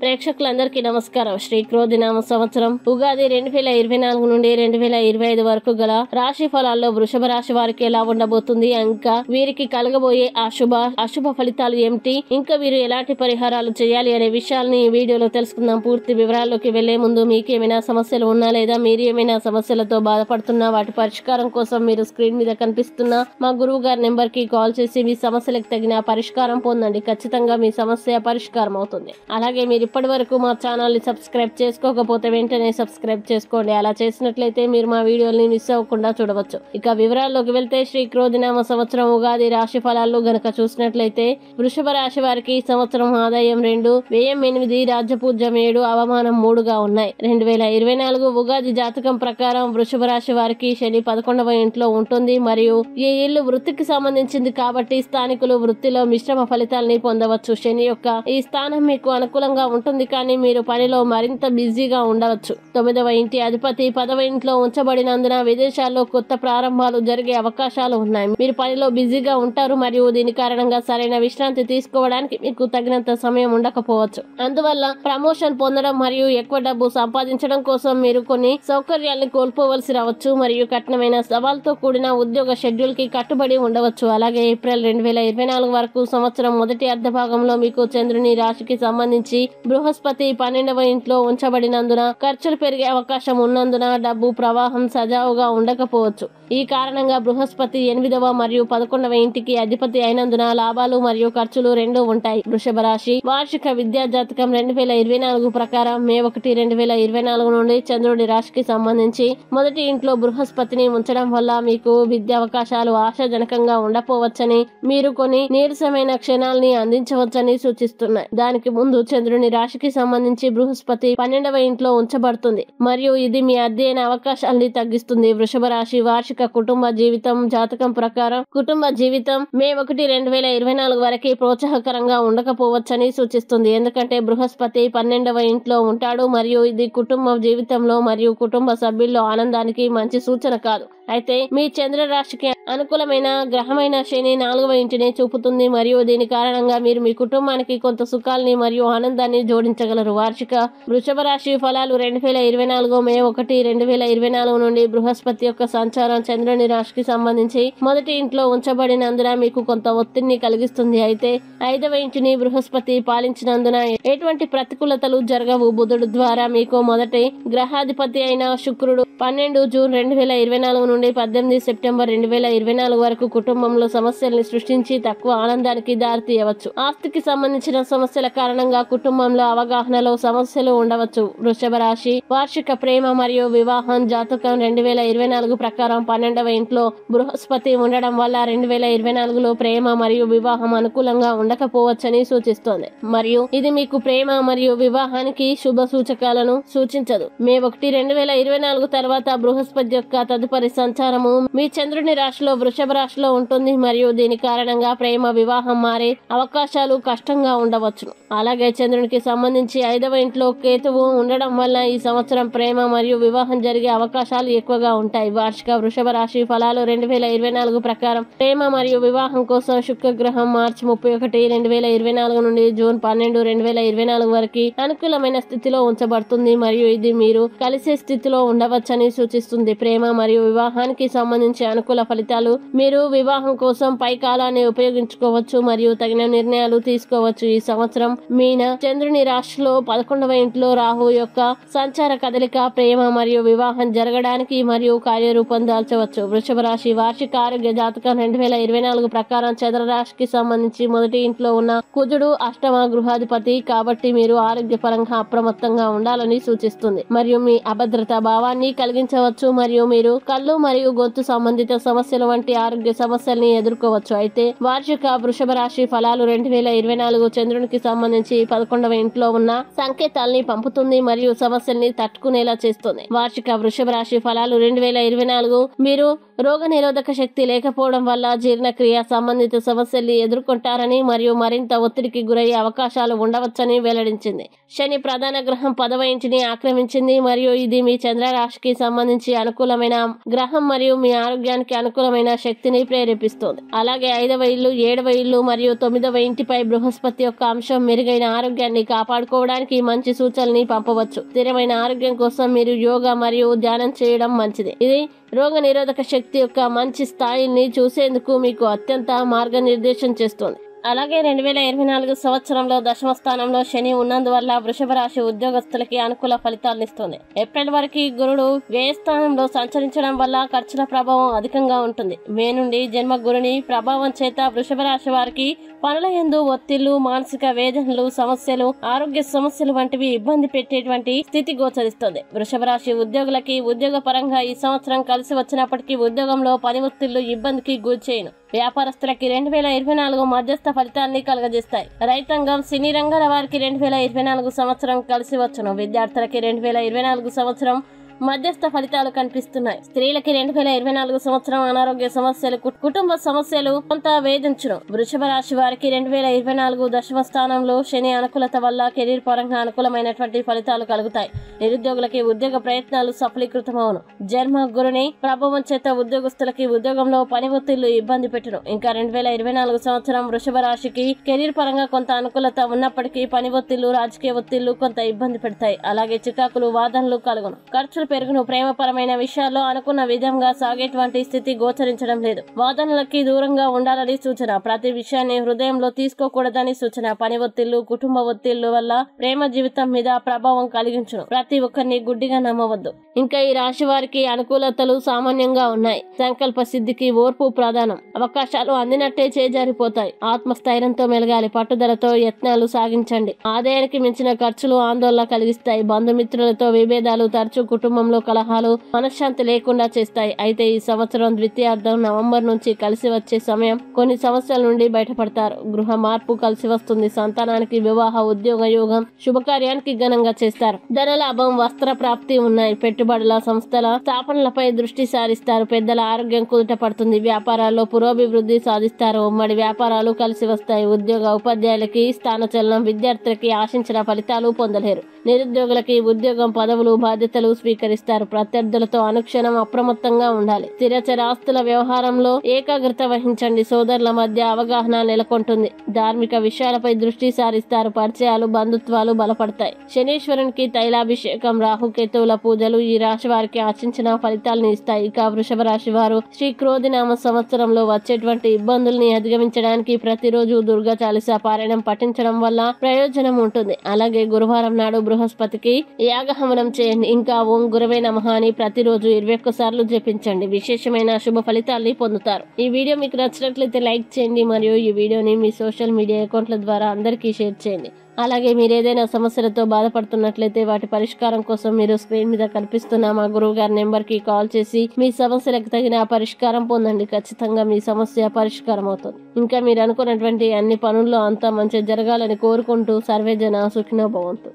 ప్రేక్షకులందరికీ నమస్కారం. శ్రీ క్రోధినామ సంవత్సరం ఉగాది 2024 నుండి 2025 వరకు గల రాశి ఫలాల్లో వృషభ రాశి వారికి ఎలా ఉండబోతుంది, ఇంకా వీరికి కలగబోయే అశుభ ఫలితాలు ఏమిటి, ఇంకా వీరు ఎలాంటి పరిహారాలు చేయాలి అనే విషయాల్ని ఈ వీడియోలో తెలుసుకుందాం. పూర్తి వివరాల్లోకి వెళ్లే ముందు మీకు ఏమైనా సమస్యలు ఉన్నా లేదా మీరు ఏమైనా సమస్యలతో బాధపడుతున్నా వాటి పరిష్కారం కోసం మీరు స్క్రీన్ మీద కనిపిస్తున్న మా గురువు గారి నెంబర్ కి కాల్ చేసి మీ సమస్యలకు తగిన పరిష్కారం పొందండి. ఖచ్చితంగా మీ సమస్య పరిష్కారం అవుతుంది. అలాగే మీరు ఇప్పటి వరకు మా ఛానల్ ని సబ్స్క్రైబ్ చేసుకోకపోతే వెంటనే సబ్స్క్రైబ్ చేసుకోండి. అలా చేసినట్లయితే మీరు మా వీడియోని మిస్ అవ్వకుండా చూడవచ్చు. ఇక వివరాల్లోకి వెళ్తే శ్రీ క్రోధినామ సంవత్సరం ఉగాది రాశి ఫలాలు గనక చూసినట్లయితే వృషభ రాశి వారికి సంవత్సరం ఆదాయం 2, వ్యయం 8, రాజ్యపూజ్యం 7, అవమానం 3గా ఉన్నాయి. 2024 ఉగాది జాతకం ప్రకారం వృషభ రాశి వారికి శని 11వ ఇంట్లో ఉంటుంది మరియు ఈ ఇల్లు వృత్తికి సంబంధించింది కాబట్టి స్థానికులు వృత్తిలో మిశ్రమ ఫలితాలని పొందవచ్చు. శని యొక్క ఈ స్థానం మీకు అనుకూలంగా ఉంటుంది, కానీ మీరు పనిలో మరింత బిజీగా ఉండవచ్చు. 9వ ఇంటి అధిపతి 10వ ఇంట్లో ఉంచబడినందున విదేశాల్లో కొత్త ప్రారంభాలు జరిగే అవకాశాలు ఉన్నాయి. మీరు పనిలో బిజీగా ఉంటారు మరియు దీని కారణంగా సరైన విశ్రాంతి తీసుకోవడానికి మీకు తగినంత సమయం ఉండకపోవచ్చు. అందువల్ల ప్రమోషన్ పొందడం మరియు ఎక్కువ డబ్బు సంపాదించడం కోసం మీరు కొన్ని సౌకర్యాలను కోల్పోవలసి రావచ్చు మరియు కఠినమైన సవాల్తో కూడిన ఉద్యోగ షెడ్యూల్ కి కట్టుబడి ఉండవచ్చు. అలాగే ఏప్రిల్ 2024 వరకు సంవత్సరం మొదటి అర్ధ భాగంలో మీకు చంద్రుని రాశికి సంబంధించి బృహస్పతి 12వ ఇంట్లో ఉంచబడినందున ఖర్చులు పెరిగే అవకాశం ఉన్నందున డబ్బు ప్రవాహం సజావుగా ఉండకపోవచ్చు. ఈ కారణంగా బృహస్పతి 8వ మరియు 11వ ఇంటికి అధిపతి అయినందున లాభాలు మరియు ఖర్చులు రెండూ ఉంటాయి. వృషభ రాశి వార్షిక విద్యా జాతకం 2024 ప్రకారం మే 1, 2024 నుండి చంద్రుడి రాశికి సంబంధించి మొదటి ఇంట్లో బృహస్పతిని ఉంచడం వల్ల మీకు విద్యా అవకాశాలు ఆశాజనకంగా ఉండపోవచ్చని, మీరు కొన్ని నీరసమైన క్షణాలని అందించవచ్చని సూచిస్తున్నాయి. దానికి ముందు చంద్రుని రాశికి సంబంధించి బృహస్పతి 12వ ఇంట్లో ఉంచబడుతుంది మరియు ఇది మీ అధ్యయన అవకాశాలని తగ్గిస్తుంది. వృషభ రాశి వార్షిక కుటుంబ జీవితం జాతకం ప్రకారం కుటుంబ జీవితం మే 1, 2024 వరకు ప్రోత్సాహకరంగా ఉండకపోవచ్చని సూచిస్తుంది. ఎందుకంటే బృహస్పతి 12వ ఇంట్లో ఉంటాడు మరియు ఇది కుటుంబ జీవితంలో మరియు కుటుంబ సభ్యుల్లో ఆనందానికి మంచి సూచన కాదు. అయితే మీ చంద్ర రాశికి అనుకూలమైన గ్రహమైన శని 4వ ఇంటిని చూపుతుంది మరియు దీని కారణంగా మీరు మీ కుటుంబానికి కొంత సుఖాలని మరియు ఆనందాన్ని జోడించగలరు. వార్షిక వృషభ రాశి ఫలాలు 2024 మే 1, 2024 నుండి బృహస్పతి యొక్క సంచారం చంద్రుని రాశికి సంబంధించి మొదటి ఇంట్లో ఉంచబడినందున మీకు కొంత ఒత్తిడిని కలిగిస్తుంది. అయితే 5వ ఇంటిని బృహస్పతి పాలించినందున ఎటువంటి ప్రతికూలతలు జరగవు. బుధుడు ద్వారా మీకు మొదటి గ్రహాధిపతి అయిన శుక్రుడు 12 జూన్ 2024 నుండి 18 సెప్టెంబర్ 2024 వరకు కుటుంబంలో సమస్యల్ని సృష్టించి తక్కువ ఆనందానికి దారితీయవచ్చు. ఆస్తికి సంబంధించిన సమస్యల కారణంగా కుటుంబంలో అవగాహనలో సమస్యలు ఉండవచ్చు. వృషభ రాశి వార్షిక ప్రేమ మరియు వివాహం జాతకం 2024 ప్రకారం 12వ ఇంట్లో బృహస్పతి ఉండడం వల్ల 2024లో ప్రేమ మరియు వివాహం అనుకూలంగా ఉండకపోవచ్చని సూచిస్తోంది మరియు ఇది మీకు ప్రేమ మరియు వివాహానికి శుభ సూచకాలను సూచించదు. మే 1, 2024 తర్వాత బృహస్పతి యొక్క తదుపరి సంచారము మీ చంద్రుని రాశిలో వృషభ రాశిలో ఉంటుంది మరియు దీని కారణంగా ప్రేమ వివాహం మారే అవకాశాలు కష్టంగా ఉండవచ్చును. అలాగే చంద్రునికి సంబంధించి 5వ ఇంట్లో కేతువు ఉండడం వల్ల ఈ సంవత్సరం ప్రేమ మరియు వివాహం జరిగే అవకాశాలు ఎక్కువగా ఉంటాయి. వార్షిక వృషభ రాశి ఫలాలు 2024 ప్రకారం ప్రేమ మరియు వివాహం కోసం శుక్రగ్రహం మార్చి 31, 2024 నుండి జూన్ 12, 2024 వరకు అనుకూలమైన స్థితిలో ఉంచబడుతుంది మరియు ఇది మీరు కలిసే స్థితిలో ఉండవచ్చని సూచిస్తుంది. ప్రేమ మరియు వివాహానికి సంబంధించి అనుకూల ఫలితాలు మీరు వివాహం కోసం పై కాలాన్ని ఉపయోగించుకోవచ్చు మరియు తగిన నిర్ణయాలు తీసుకోవచ్చు. ఈ సంవత్సరం మీన చంద్రుని రాశిలో 11వ ఇంట్లో రాహు యొక్క సంచార కదలిక ప్రేమ మరియు వివాహం జరగడానికి మరియు కార్యరూపం దాల్చవచ్చు. వృషభ రాశి వార్షిక ఆరోగ్య జాతకం 2024 ప్రకారం చంద్ర రాశికి సంబంధించి మొదటి ఇంట్లో ఉన్న కుజుడు 8వ గృహాధిపతి కాబట్టి మీరు ఆరోగ్యపరంగా అప్రమత్తంగా ఉండాలని సూచిస్తుంది మరియు మీ అభద్రతా భావాన్ని కలిగించవచ్చు మరియు మీరు కళ్ళు మరియు గొంతు సంబంధిత సమస్యలు వంటి ఆరోగ్య సమస్యల్ని ఎదుర్కోవచ్చు. అయితే వార్షిక వృషభ రాశి ఫలాలు 2024 చంద్రునికి సంబంధించి 11వ ఇంట్లో ఉన్న సంకేతాల్ని పంపుతుంది మరియు సమస్యల్ని తట్టుకునేలా చేస్తుంది. వార్షిక వృషభ రాశి ఫలాలు 2024 మీరు రోగ నిరోధక శక్తి లేకపోవడం వల్ల జీర్ణక్రియ సంబంధిత సమస్యల్ని ఎదుర్కొంటారని మరియు మరింత ఒత్తిడికి గురయ్యే అవకాశాలు ఉండవచ్చని వెల్లడించింది. శని ప్రధాన గ్రహం 10వ ఇంటిని ఆక్రమించింది మరియు ఇది మీ చంద్ర రాశికి సంబంధించి అనుకూలమైన గ్రహం వివాహం మరియు మీ ఆరోగ్యానికి అనుకూలమైన శక్తిని ప్రేరేపిస్తుంది. అలాగే 5వ ఇల్లు, 7వ ఇల్లు మరియు 9వ ఇంటిపై బృహస్పతి యొక్క అంశం మెరుగైన ఆరోగ్యాన్ని కాపాడుకోవడానికి మంచి సూచనల్ని పంపవచ్చు. స్థిరమైన ఆరోగ్యం కోసం మీరు యోగా మరియు ధ్యానం చేయడం మంచిది. ఇది రోగ నిరోధక శక్తి యొక్క మంచి స్థాయిని చూసేందుకు మీకు అత్యంత మార్గనిర్దేశం చేస్తుంది. అలాగే 2024 సంవత్సరంలో దశమ స్థానంలో శని ఉన్నందువల్ల వృషభ రాశి ఉద్యోగస్తులకి అనుకూల ఫలితాలను ఇస్తుంది. ఏప్రిల్ వరకు గురుడు వ్యయ స్థానంలో సంచరించడం వల్ల ఖర్చుల ప్రభావం అధికంగా ఉంటుంది. మే నుండి జన్మ గురుని ప్రభావం చేత వృషభ రాశి వారికి పనుల యందు ఒత్తిళ్లు, మానసిక వేదనలు, సమస్యలు, ఆరోగ్య సమస్యలు వంటివి ఇబ్బంది పెట్టేటువంటి స్థితి గోచరిస్తుంది. వృషభ రాశి ఉద్యోగులకి ఉద్యోగ పరంగా ఈ సంవత్సరం కలిసి వచ్చినప్పటికీ ఉద్యోగంలో పని ఒత్తిళ్లు ఇబ్బందికి గురిచేయను. వ్యాపారస్తులకి 2024 మధ్యస్థ ఫలితాన్ని కలుగజేస్తాయి. రైతాంగం, సినీ రంగాల వారికి 2024 సంవత్సరం కలిసి వచ్చును. విద్యార్థులకి 2024 సంవత్సరం మధ్యస్థ ఫలితాలు కనిపిస్తున్నాయి. స్త్రీలకి 2024 సంవత్సరం అనారోగ్య సమస్యలు, కుటుంబ సమస్యలు కొంత వేధించును. వృషభ రాశి వారికి 2024 దశమ స్థానంలో శని అనుకూలత వల్ల కెరీర్ పరంగా అనుకూలమైనటువంటి ఫలితాలు కలుగుతాయి. నిరుద్యోగులకి ఉద్యోగ ప్రయత్నాలు సఫలీకృతమవును. జన్మ గురుని ప్రభావం చేత ఉద్యోగస్తులకి ఉద్యోగంలో పని ఒత్తిళ్లు ఇబ్బంది పెట్టును. ఇంకా 2024 సంవత్సరం వృషభ రాశికి కెరీర్ పరంగా కొంత అనుకూలత ఉన్నప్పటికీ పని ఒత్తిళ్లు, రాజకీయ ఒత్తిళ్లు కొంత ఇబ్బంది పెడతాయి. అలాగే చికాకులు, వాదనలు కలుగును. ఖర్చులు పెరుగును. ప్రేమపరమైన విషయాల్లో అనుకున్న విధంగా సాగేటువంటి స్థితి గోచరించడం లేదు. వాదనలకి దూరంగా ఉండాలని సూచన. ప్రతి విషయాన్ని హృదయంలో తీసుకోకూడదని సూచన. పని ఒత్తిళ్లు, కుటుంబ ఒత్తిళ్లు వల్ల ప్రేమ జీవితం మీద ప్రభావం కలిగించును. ప్రతి ఒక్కరిని గుడ్డిగా నమ్మవద్దు. ఇంకా ఈ రాశి వారికి అనుకూలతలు సామాన్యంగా ఉన్నాయి. సంకల్ప సిద్ధికి ఓర్పు ప్రధానం. అవకాశాలు అందినట్టే చేజారిపోతాయి. ఆత్మస్థైర్యంతో మెలగాలి. పట్టుదలతో యత్నాలు సాగించండి. ఆదాయానికి మించిన ఖర్చులు ఆందోళన కలిగిస్తాయి. బంధుమిత్రులతో విభేదాలు, తరచూ కుటుంబంలో కలహాలు మనశ్శాంతి లేకుండా చేస్తాయి. అయితే ఈ సంవత్సరం ద్వితీయార్థం నవంబర్ నుంచి కలిసి వచ్చే సమయం. కొన్ని సమస్యల నుండి బయటపడతారు. గృహ మార్పు కలిసి వస్తుంది. సంతానానికి వివాహ, ఉద్యోగ యోగం, శుభకార్యానికి ఘనంగా చేస్తారు. ధనలాభం, వస్త్ర ప్రాప్తి ఉన్నాయి. పెట్టుబడుల, సంస్థల స్థాపనలపై దృష్టి సారిస్తారు. పెద్దల ఆరోగ్యం కుదుట పడుతుంది. వ్యాపారాల్లో పురోభివృద్ధి సాధిస్తారు. ఉమ్మడి వ్యాపారాలు కలిసి వస్తాయి. ఉద్యోగ ఉపాధ్యాయులకి స్థానచలనం. విద్యార్థులకి ఆశించిన ఫలితాలు పొందలేరు. నిరుద్యోగులకి ఉద్యోగం, పదవులు, బాధ్యతలు స్వీకరిస్తారు. ప్రత్యర్థులతో అనుక్షణం అప్రమత్తంగా ఉండాలి. స్థిరచర ఆస్తుల వ్యవహారంలో ఏకాగ్రత వహించండి. సోదరుల మధ్య అవగాహన నెలకొంటుంది. ధార్మిక విషయాలపై దృష్టి సారిస్తారు. పరిచయాలు, బంధుత్వాలు బలపడతాయి. శనీశ్వరునికి తైలాభిషేకం, రాహుకేతువుల పూజలు ఈ రాశి వారికి ఆశించిన ఫలితాలను ఇస్తాయి. ఇక వృషభ రాశి వారు శ్రీ క్రోధినామ సంవత్సరంలో వచ్చేటువంటి ఇబ్బందుల్ని అధిగమించడానికి ప్రతిరోజు దుర్గా చాలీసా పారాయణం పఠించడం వల్ల ప్రయోజనం ఉంటుంది. అలాగే గురువారం నాడు బృహస్పతికి యాగహవనం చేయండి. ఇంకా ఓం గురవే నమః అని ప్రతిరోజు 21 సార్లు జపించండి. విశేషమైన శుభ ఫలితాల్ని పొందుతారు. ఈ వీడియో మీకు నచ్చినట్లయితే లైక్ చేయండి మరియు ఈ వీడియోని మీ సోషల్ మీడియా అకౌంట్ల ద్వారా అందరికీ షేర్ చేయండి. అలాగే మీరు ఏదైనా సమస్యలతో బాధపడుతున్నట్లయితే వాటి పరిష్కారం కోసం మీరు స్క్రీన్ మీద కనిపిస్తున్న మా గురువు గారి నెంబర్కి కాల్ చేసి మీ సమస్యలకు తగిన పరిష్కారం పొందండి. ఖచ్చితంగా మీ సమస్య పరిష్కారం అవుతుంది. ఇంకా మీరు అనుకున్నటువంటి అన్ని పనుల్లో అంతా మంచి జరగాలని కోరుకుంటూ సర్వేజన సుఖినో భవంతు.